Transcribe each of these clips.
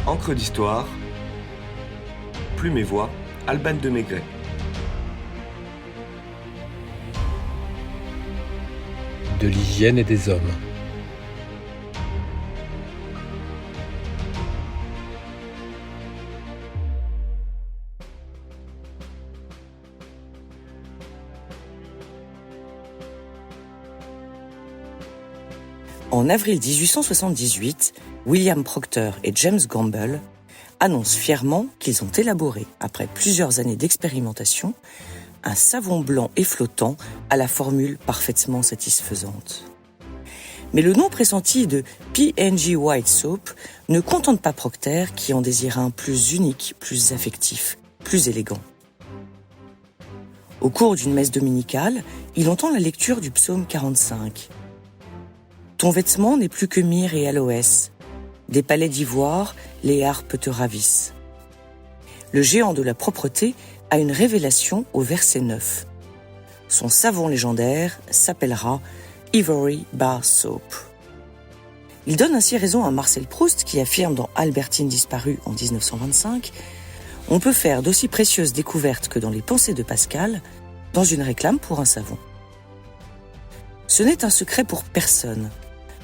Encre d'histoire, Plume et Voix, Alban de Maigret. De l'hygiène et des hommes. En avril 1878, William Proctor et James Gamble annoncent fièrement qu'ils ont élaboré, après plusieurs années d'expérimentation, un savon blanc et flottant à la formule parfaitement satisfaisante. Mais le nom pressenti de P&G White Soap ne contente pas Proctor qui en désire un plus unique, plus affectif, plus élégant. Au cours d'une messe dominicale, il entend la lecture du psaume 45. Ton vêtement n'est plus que myrrhe et aloès. Des palais d'ivoire, les harpes te ravissent. Le géant de la propreté a une révélation au verset 9. Son savon légendaire s'appellera Ivory Bar Soap. Il donne ainsi raison à Marcel Proust qui affirme dans Albertine disparue en 1925 « On peut faire d'aussi précieuses découvertes que dans les pensées de Pascal dans une réclame pour un savon. » Ce n'est un secret pour personne.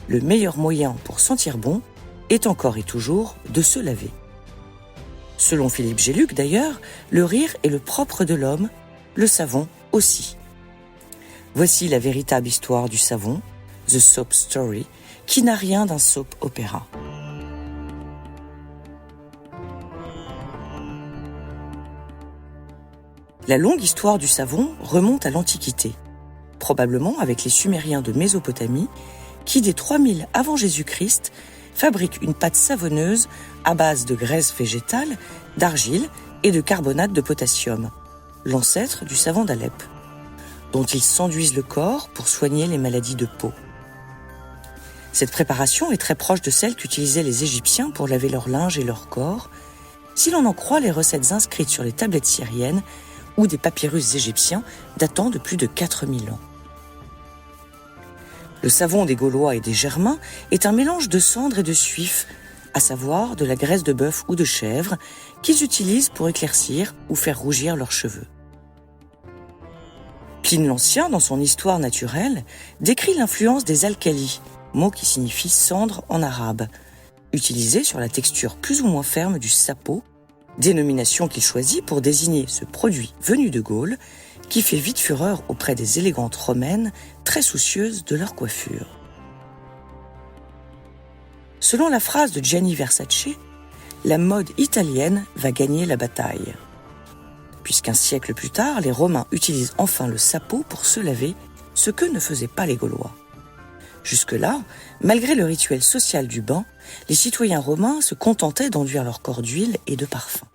Le meilleur moyen pour sentir bon est encore et toujours de se laver. Selon Philippe Géluc d'ailleurs, le rire est le propre de l'homme, le savon aussi. Voici la véritable histoire du savon, The Soap Story, qui n'a rien d'un soap opéra. La longue histoire du savon remonte à l'Antiquité, probablement avec les Sumériens de Mésopotamie, qui dès 3000 avant Jésus-Christ fabriquent une pâte savonneuse à base de graisse végétale, d'argile et de carbonate de potassium, l'ancêtre du savon d'Alep, dont ils s'enduisent le corps pour soigner les maladies de peau. Cette préparation est très proche de celle qu'utilisaient les Égyptiens pour laver leur linge et leur corps, si l'on en croit les recettes inscrites sur les tablettes syriennes ou des papyrus égyptiens datant de plus de 4000 ans. Le savon des Gaulois et des Germains est un mélange de cendre et de suif, à savoir de la graisse de bœuf ou de chèvre, qu'ils utilisent pour éclaircir ou faire rougir leurs cheveux. Pline l'Ancien, dans son Histoire naturelle, décrit l'influence des alcalis, mot qui signifie cendre en arabe, utilisé sur la texture plus ou moins ferme du sapo, dénomination qu'il choisit pour désigner ce produit venu de Gaule, qui fait vite fureur auprès des élégantes romaines très soucieuses de leur coiffure. Selon la phrase de Gianni Versace, la mode italienne va gagner la bataille. Puisqu'un siècle plus tard, les Romains utilisent enfin le sapo pour se laver, ce que ne faisaient pas les Gaulois. Jusque-là, malgré le rituel social du bain, les citoyens romains se contentaient d'enduire leur corps d'huile et de parfum.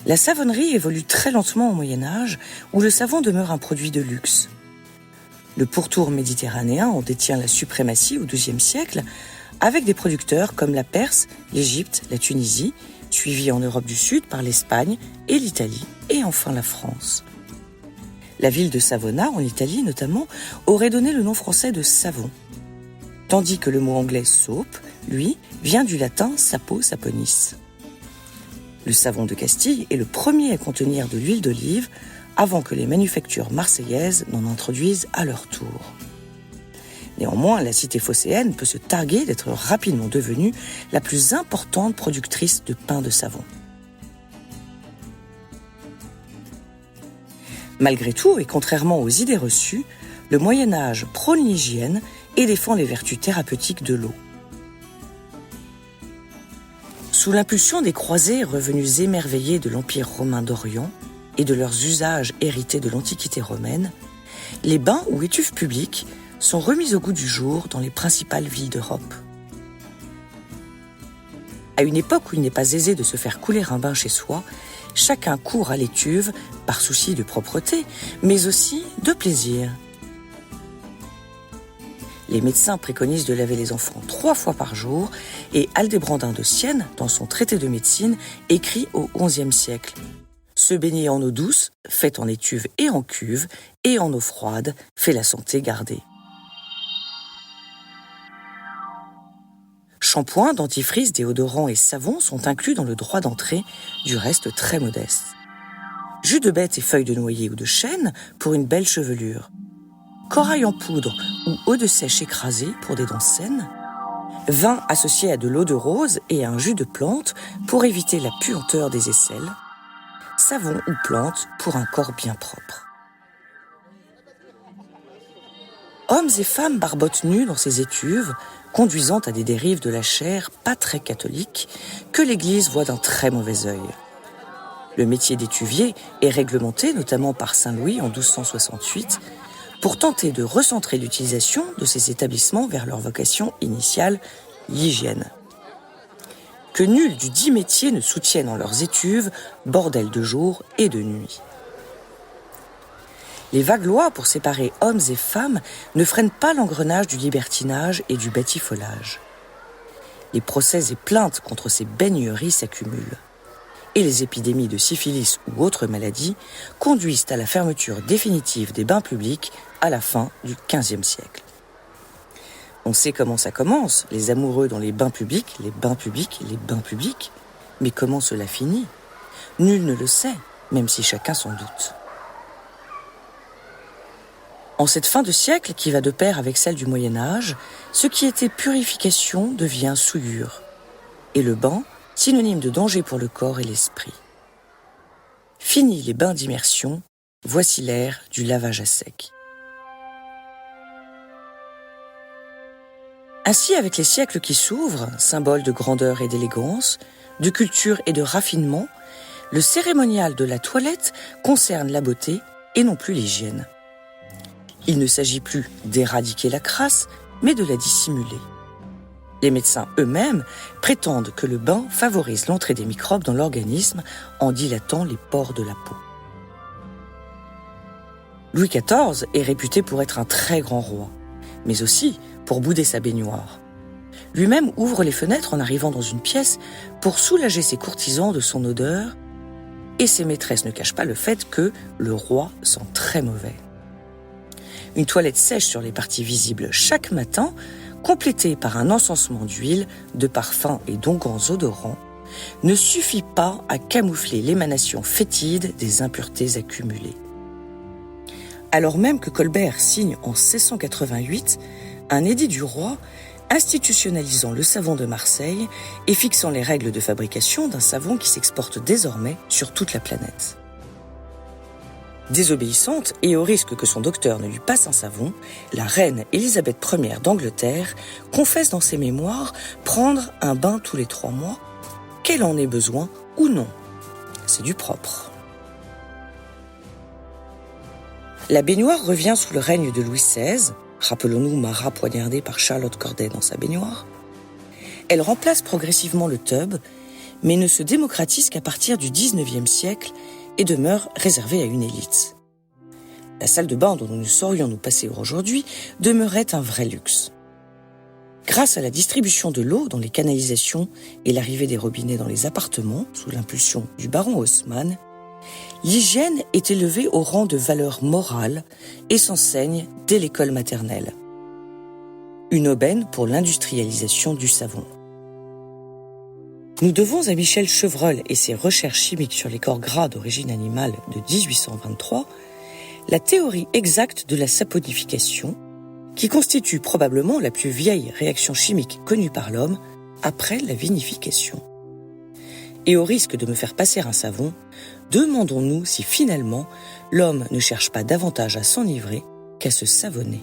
La savonnerie évolue très lentement au Moyen-Âge, où le savon demeure un produit de luxe. Le pourtour méditerranéen en détient la suprématie au XIIe siècle, avec des producteurs comme la Perse, l'Égypte, la Tunisie, suivis en Europe du Sud par l'Espagne et l'Italie, et enfin la France. La ville de Savona, en Italie notamment, aurait donné le nom français de savon, tandis que le mot anglais soap, lui, vient du latin sapo saponis. Le savon de Castille est le premier à contenir de l'huile d'olive avant que les manufactures marseillaises n'en introduisent à leur tour. Néanmoins, la cité phocéenne peut se targuer d'être rapidement devenue la plus importante productrice de pain de savon. Malgré tout, et contrairement aux idées reçues, le Moyen-Âge prône l'hygiène et défend les vertus thérapeutiques de l'eau. Sous l'impulsion des croisés revenus émerveillés de l'Empire romain d'Orient et de leurs usages hérités de l'Antiquité romaine, les bains ou étuves publiques sont remis au goût du jour dans les principales villes d'Europe. À une époque où il n'est pas aisé de se faire couler un bain chez soi, chacun court à l'étuve par souci de propreté, mais aussi de plaisir. Les médecins préconisent de laver les enfants 3 fois par jour et Aldébrandin de Sienne, dans son traité de médecine, écrit au XIe siècle « Se baigner en eau douce, faite en étuve et en cuve, et en eau froide, fait la santé garder ». Shampoings, dentifrices, déodorants et savons sont inclus dans le droit d'entrée, du reste très modeste. Jus de bête et feuilles de noyer ou de chêne pour une belle chevelure. Corail en poudre ou eau de sèche écrasée pour des dents saines. Vin associé à de l'eau de rose et à un jus de plante pour éviter la puanteur des aisselles. Savon ou plante pour un corps bien propre. Hommes et femmes barbotent nus dans ces étuves, conduisant à des dérives de la chair pas très catholiques, que l'Église voit d'un très mauvais œil. Le métier d'étuvier est réglementé notamment par Saint Louis en 1268 pour tenter de recentrer l'utilisation de ces établissements vers leur vocation initiale, l'hygiène. Que nul du dit métier ne soutienne en leurs étuves bordel de jour et de nuit. Les vagues lois pour séparer hommes et femmes ne freinent pas l'engrenage du libertinage et du batifolage. Les procès et plaintes contre ces baigneries s'accumulent. Et les épidémies de syphilis ou autres maladies conduisent à la fermeture définitive des bains publics à la fin du XVe siècle. On sait comment ça commence, les amoureux dans les bains publics, les bains publics, les bains publics. Mais comment cela finit ? Nul ne le sait, même si chacun s'en doute. En cette fin de siècle qui va de pair avec celle du Moyen-Âge, ce qui était purification devient souillure. Et le bain, synonyme de danger pour le corps et l'esprit. Fini les bains d'immersion, voici l'ère du lavage à sec. Ainsi, avec les siècles qui s'ouvrent, symbole de grandeur et d'élégance, de culture et de raffinement, le cérémonial de la toilette concerne la beauté et non plus l'hygiène. Il ne s'agit plus d'éradiquer la crasse, mais de la dissimuler. Les médecins eux-mêmes prétendent que le bain favorise l'entrée des microbes dans l'organisme en dilatant les pores de la peau. Louis XIV est réputé pour être un très grand roi, mais aussi pour bouder sa baignoire. Lui-même ouvre les fenêtres en arrivant dans une pièce pour soulager ses courtisans de son odeur, et ses maîtresses ne cachent pas le fait que le roi sent très mauvais. Une toilette sèche sur les parties visibles chaque matin, complétée par un encensement d'huile, de parfums et d'onguents odorants, ne suffit pas à camoufler l'émanation fétide des impuretés accumulées. Alors même que Colbert signe en 1688 un édit du roi institutionnalisant le savon de Marseille et fixant les règles de fabrication d'un savon qui s'exporte désormais sur toute la planète. Désobéissante et au risque que son docteur ne lui passe un savon, la reine Élisabeth Ier d'Angleterre confesse dans ses mémoires prendre un bain tous les 3 mois, qu'elle en ait besoin ou non. C'est du propre. La baignoire revient sous le règne de Louis XVI, rappelons-nous Marat poignardé par Charlotte Corday dans sa baignoire. Elle remplace progressivement le tub, mais ne se démocratise qu'à partir du XIXe siècle et demeure réservée à une élite. La salle de bain dont nous ne saurions nous passer aujourd'hui demeurait un vrai luxe. Grâce à la distribution de l'eau dans les canalisations et l'arrivée des robinets dans les appartements, sous l'impulsion du baron Haussmann, l'hygiène est élevée au rang de valeur morale et s'enseigne dès l'école maternelle. Une aubaine pour l'industrialisation du savon. Nous devons à Michel Chevreul et ses recherches chimiques sur les corps gras d'origine animale de 1823 la théorie exacte de la saponification, qui constitue probablement la plus vieille réaction chimique connue par l'homme après la vinification. Et au risque de me faire passer un savon, demandons-nous si finalement l'homme ne cherche pas davantage à s'enivrer qu'à se savonner.